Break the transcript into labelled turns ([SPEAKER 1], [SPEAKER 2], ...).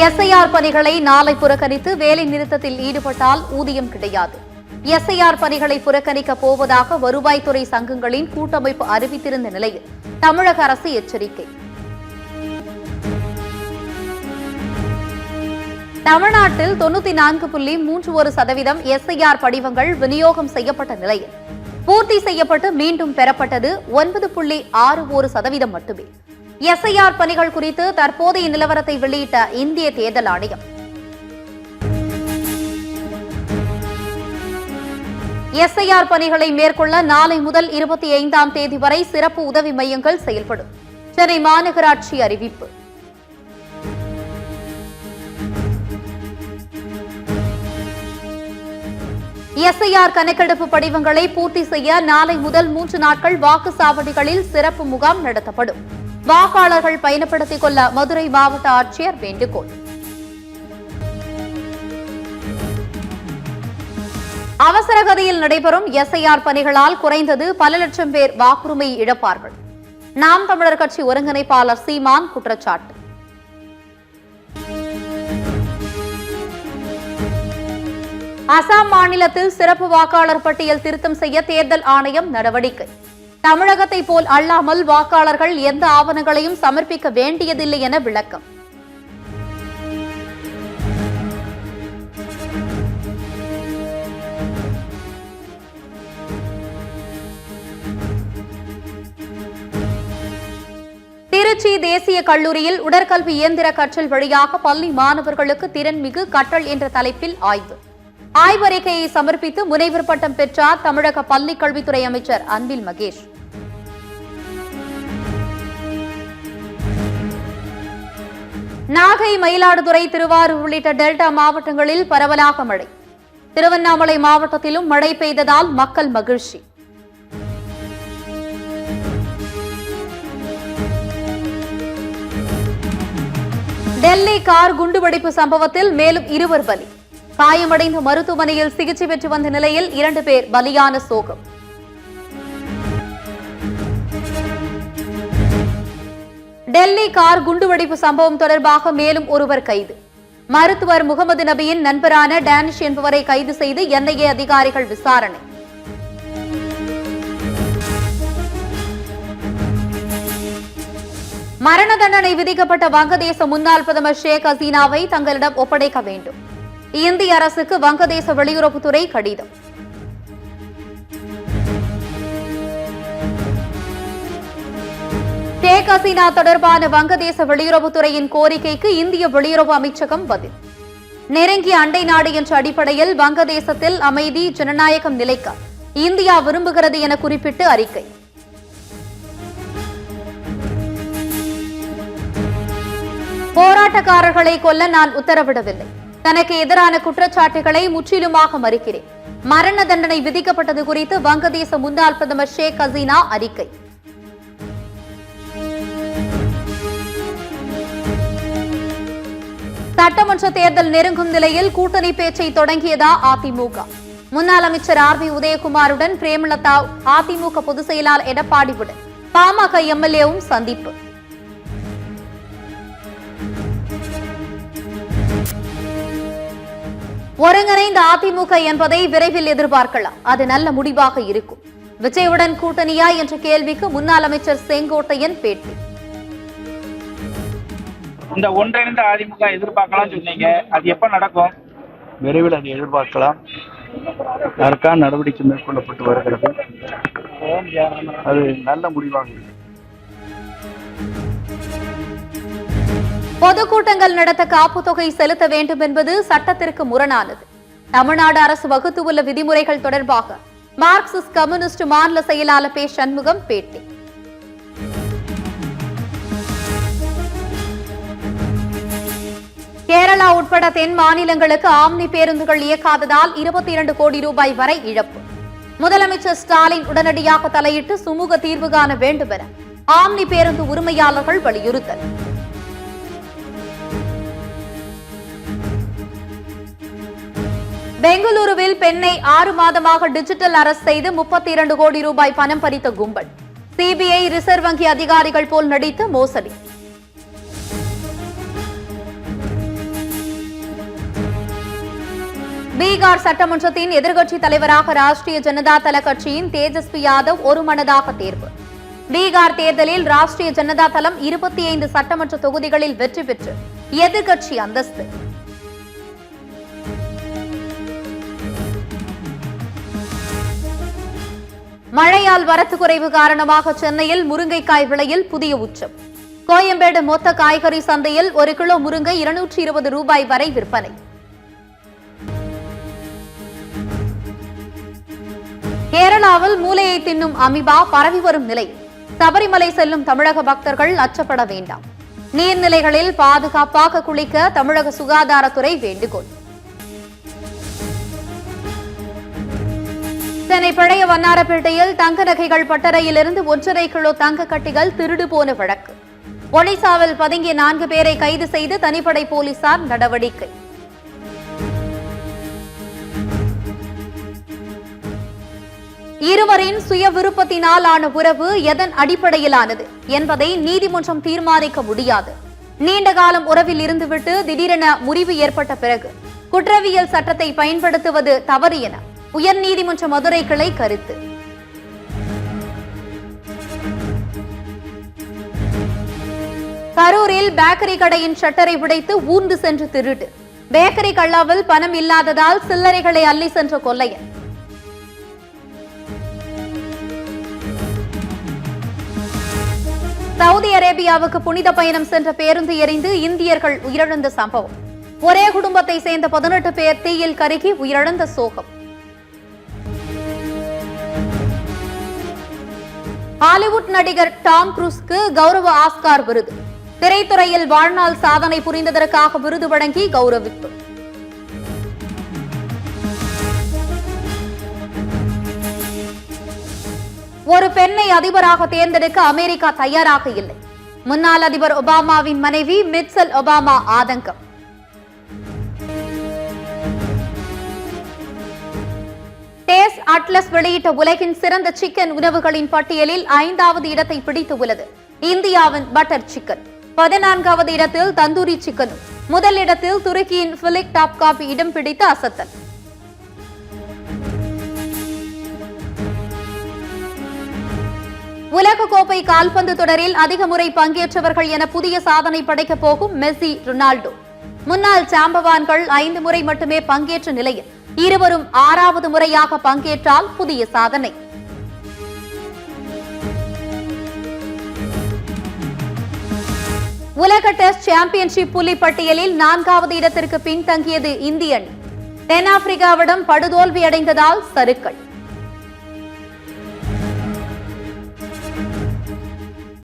[SPEAKER 1] SIR பணிகளை நாளை புறக்கணித்து வேலை நிறுத்தத்தில் ஈடுபட்டால் ஊதியம் கிடையாது. எஸ்ஐஆர் பணிகளை புறக்கணிக்கப் போவதாக வருவாய்த்துறை சங்கங்களின் கூட்டமைப்பு அறிவித்திருந்த நிலையில் தமிழக அரசு எச்சரிக்கை. தமிழ்நாட்டில் 94.31% எஸ்ஐஆர் படிவங்கள் விநியோகம் செய்யப்பட்ட நிலையில் பூர்த்தி செய்யப்பட்டு மீண்டும் பெறப்பட்டது 9.61% மட்டுமே. எஸ்ஐஆர் பணிகள் குறித்து தற்போதைய நிலவரத்தை வெளியிட்ட இந்திய தேர்தல் ஆணையம், எஸ்ஐஆர் பணிகளை மேற்கொள்ள நாளை முதல் 25ஆம் தேதி வரை சிறப்பு உதவி மையங்கள் செயல்படும். சென்னை மாநகராட்சி அறிவிப்பு. எஸ்ஐஆர் கணக்கெடுப்பு படிவங்களை பூர்த்தி செய்ய நாளை முதல் 3 நாட்கள் வாக்குச்சாவடிகளில் சிறப்பு முகாம் நடத்தப்படும். வாக்காளர்கள் பயன்படுத்திக் கொள்ள மதுரை மாவட்ட ஆட்சியர் வேண்டுகோள். அவசரகதியில் நடைபெறும் எஸ்ஐஆர் பணிகளால் குறைந்தது பல லட்சம் பேர் வாக்குரிமை இழப்பார்கள். நாம் தமிழர் கட்சி ஒருங்கிணைப்பாளர் சீமான் குற்றச்சாட்டு. அசாம் மாநிலத்தில் சிறப்பு வாக்காளர் பட்டியல் திருத்தம் செய்ய தேர்தல் ஆணையம் நடவடிக்கை. தமிழகத்தை போல் அல்லாமல் வாக்காளர்கள் எந்த ஆவணங்களையும் சமர்ப்பிக்க வேண்டியதில்லை என விளக்கம். திருச்சி தேசிய கல்லூரியில் உடற்கல்வி இயந்திர கற்றல் வழியாக பள்ளி மாணவர்களுக்கு திறன்மிகு கற்றல் என்ற தலைப்பில் ஆய்வு. ஆய்வறிக்கையை சமர்ப்பித்து முனைவர் பட்டம் பெற்றார் தமிழக பள்ளிக் கல்வித்துறை அமைச்சர் அன்பில் மகேஷ். நாகை, மயிலாடுதுறை, திருவாரூர் உள்ளிட்ட டெல்டா மாவட்டங்களில் பரவலாக மழை. திருவண்ணாமலை மாவட்டத்திலும் மழை பெய்ததால் மக்கள் மகிழ்ச்சி. டெல்லி கார் குண்டுவெடிப்பு சம்பவத்தில் மேலும் 2 பலி. காயமடைந்த மருத்துவமனையில் சிகிச்சை பெற்று வந்த நிலையில் 2 பேர் பலியான சோகம். டெல்லி கார் குண்டுவெடிப்பு சம்பவம் தொடர்பாக மேலும் ஒருவர் கைது. மருத்துவர் முகமது நபியின் நண்பரான டேனிஷ் என்பவரை கைது செய்து என்ஐஏ அதிகாரிகள் விசாரணை. மரண தண்டனை விதிக்கப்பட்ட வங்கதேச முன்னாள் பிரதமர் ஷேக் ஹசீனாவை தங்களிடம் ஒப்படைக்க வேண்டும். இந்திய அரசுக்கு வங்கதேச வெளியுறவுத்துறை கடிதம். ஷேக் ஹசீனா தொடர்பான வங்கதேச வெளியுறவுத்துறையின் கோரிக்கைக்கு இந்திய வெளியுறவு அமைச்சகம் பதில். நெருங்கிய அண்டை நாடு என்ற அடிப்படையில் வங்கதேசத்தில் அமைதி, ஜனநாயகம் நிலைக்க இந்தியா விரும்புகிறது என குறிப்பிட்டு அறிக்கை. போராட்டக்காரர்களை கொல்ல நான் உத்தரவிடவில்லை. தனக்கு எதிரான குற்றச்சாட்டுகளை முற்றிலுமாக மறுக்கிறேன். மரண தண்டனை விதிக்கப்பட்டது குறித்து வங்கதேச முன்னாள் பிரதமர் ஷேக் ஹசீனா அறிக்கை. சட்டமன்ற தேர்தல் நெருங்கும் நிலையில் கூட்டணி பேச்சை தொடங்கியதா அதிமுக? முன்னாள் அமைச்சர் ஆர். பி. உதயகுமாருடன் பிரேமலதா, அதிமுக பொதுச் செயலாளர் எடப்பாடியுடன் பாமக எம்எல்ஏவும் சந்திப்பு. ஒருங்கிணைந்த அதிமுக என்பதை விரைவில் எதிர்பார்க்கலாம். அது நல்ல முடிவாக இருக்கும். விஜயுடன் கூட்டணியா என்ற கேள்விக்கு முன்னாள் அமைச்சர் செங்கோட்டையன் பேட்டி.
[SPEAKER 2] இந்த ஒன்றிணைந்த அதிமுக எதிர்பார்க்கலாம் சொன்னீங்க, அது எப்ப நடக்கும்?
[SPEAKER 3] விரைவில் அதை எதிர்பார்க்கலாம். அதற்கான நடவடிக்கை மேற்கொள்ளப்பட்டு வருகிறது. அது நல்ல முடிவாக இருக்கு.
[SPEAKER 1] பொதுக்கூட்டங்கள் நடத்த காப்பு தொகை செலுத்த வேண்டும் என்பது சட்டத்திற்கு முரணானது. தமிழ்நாடு அரசு வகுத்துள்ள விதிமுறைகள் தொடர்பாக மார்க்சிஸ்ட் கம்யூனிஸ்ட் மாநில செயலாளர் பே. சண்முகம் பேட்டி. கேரளா உட்பட தென் மாநிலங்களுக்கு ஆம்னி பேருந்துகள் இயக்காததால் 22 கோடி ரூபாய் வரை இழப்பு. முதலமைச்சர் ஸ்டாலின் உடனடியாக தலையிட்டு சுமூக தீர்வு காண வேண்டும் என ஆம்னி பேருந்து உரிமையாளர்கள் வலியுறுத்தல். பெங்களூருவில் பெண்ணை 6 மாதமாக டிஜிட்டல் அரெஸ்ட் செய்து 32 கோடி ரூபாய் பணம் பறித்த கும்பல். சிபிஐ, ரிசர்வ் வங்கி அதிகாரிகள் போல் நடித்து மோசடி. பீகார் சட்டமன்றத்தின் எதிர்க்கட்சி தலைவராக ராஷ்டிரிய ஜனதா தள கட்சியின் தேஜஸ்வி யாதவ் ஒருமனதாக தேர்வு. பீகார் தேர்தலில் ராஷ்டிரிய ஜனதா தளம் 25 சட்டமன்ற தொகுதிகளில் வெற்றி பெற்று எதிர்க்கட்சி அந்தஸ்து. மழையால் வரத்து குறைவு காரணமாக சென்னையில் முருங்கைக்காய் விலையில் புதிய உச்சம். கோயம்பேடு மொத்த காய்கறி சந்தையில் 1 கிலோ முருங்கை 220 ரூபாய் வரை விற்பனை. கேரளாவில் மூளையை தின்னும் அமீபா பரவி வரும் நிலை. சபரிமலை செல்லும் தமிழக பக்தர்கள் அச்சப்பட வேண்டாம். நீர்நிலைகளில் பாதுகாப்பாக குளிக்க தமிழக சுகாதாரத்துறை வேண்டுகோள். சென்னை பழைய வண்ணாரப்பேட்டையில் தங்க நகைகள் பட்டறையிலிருந்து 1.5 கிலோ தங்க கட்டிகள் திருடு போன வழக்கு. ஒடிசாவில் பதுங்கிய 4 பேரை கைது செய்து தனிப்படை போலீசார் நடவடிக்கை. இருவரின் சுய விருப்பத்தினால் ஆன உறவு எதன் அடிப்படையிலானது என்பதை நீதிமன்றம் தீர்மானிக்க முடியாது. நீண்ட காலம் உறவில் இருந்துவிட்டு திடீரென முறிவு ஏற்பட்ட பிறகு குற்றவியல் சட்டத்தை பயன்படுத்துவது தவறு என உயர்நீதிமன்ற மதுரை கிளை கருத்து. கரூரில் பேக்கரி கடையின் ஷட்டரை உடைத்து ஊர்ந்து சென்று திருட்டு. பேக்கரி கல்லாவில் பணம் இல்லாததால் சில்லறைகளை அள்ளி சென்ற கொள்ளையன். சவுதி அரேபியாவுக்கு புனித பயணம் சென்ற பேருந்து எரிந்து இந்தியர்கள் உயிரிழந்த சம்பவம். ஒரே குடும்பத்தை சேர்ந்த 18 பேர் தீயில் கருகி உயிரிழந்த சோகம். ஹாலிவுட் நடிகர் டாம் குரூஸ்க்கு கௌரவ ஆஸ்கார் விருது. திரைத்துறையில் வாழ்நாள் சாதனை புரிந்ததற்காக விருது வழங்கி கௌரவிப்பு. ஒரு பெண்ணை அதிபராக தேர்ந்தெடுக்க அமெரிக்கா தயாராக இல்லை. முன்னாள் அதிபர் ஒபாமாவின் மனைவி மிச்சல் ஒபாமா ஆதங்கம். டேஸ்ட் அட்லஸ் வெளியிட்ட உலகின் சிறந்த சிக்கன் உணவுகளின் பட்டியலில் 5வது இடத்தை பிடித்துள்ளது இந்தியாவின் பட்டர் சிக்கன். 14வது இடத்தில் தந்தூரி சிக்கனும், முதல் இடத்தில் துருக்கியின் பிலிக் டாப்காபி இடம் பிடித்து அசத்தல். உலகக்கோப்பை கால்பந்து தொடரில் அதிக முறை பங்கேற்றவர்கள் என புதிய சாதனை படைக்கப் போகும் மெஸ்ஸி, ரொனால்டோ. முன்னாள் சாம்பவான்கள் 5 முறை மட்டுமே பங்கேற்ற நிலையில் இருவரும் 6வது முறையாக பங்கேற்றால் புதிய சாதனை. உலக டெஸ்ட் சாம்பியன்ஷிப் புள்ளி பட்டியலில் 4வது இடத்திற்கு பின்தங்கியது இந்திய அணி. தென்னாப்பிரிக்காவிடம் படுதோல்வி அடைந்ததால் சறுக்கல்.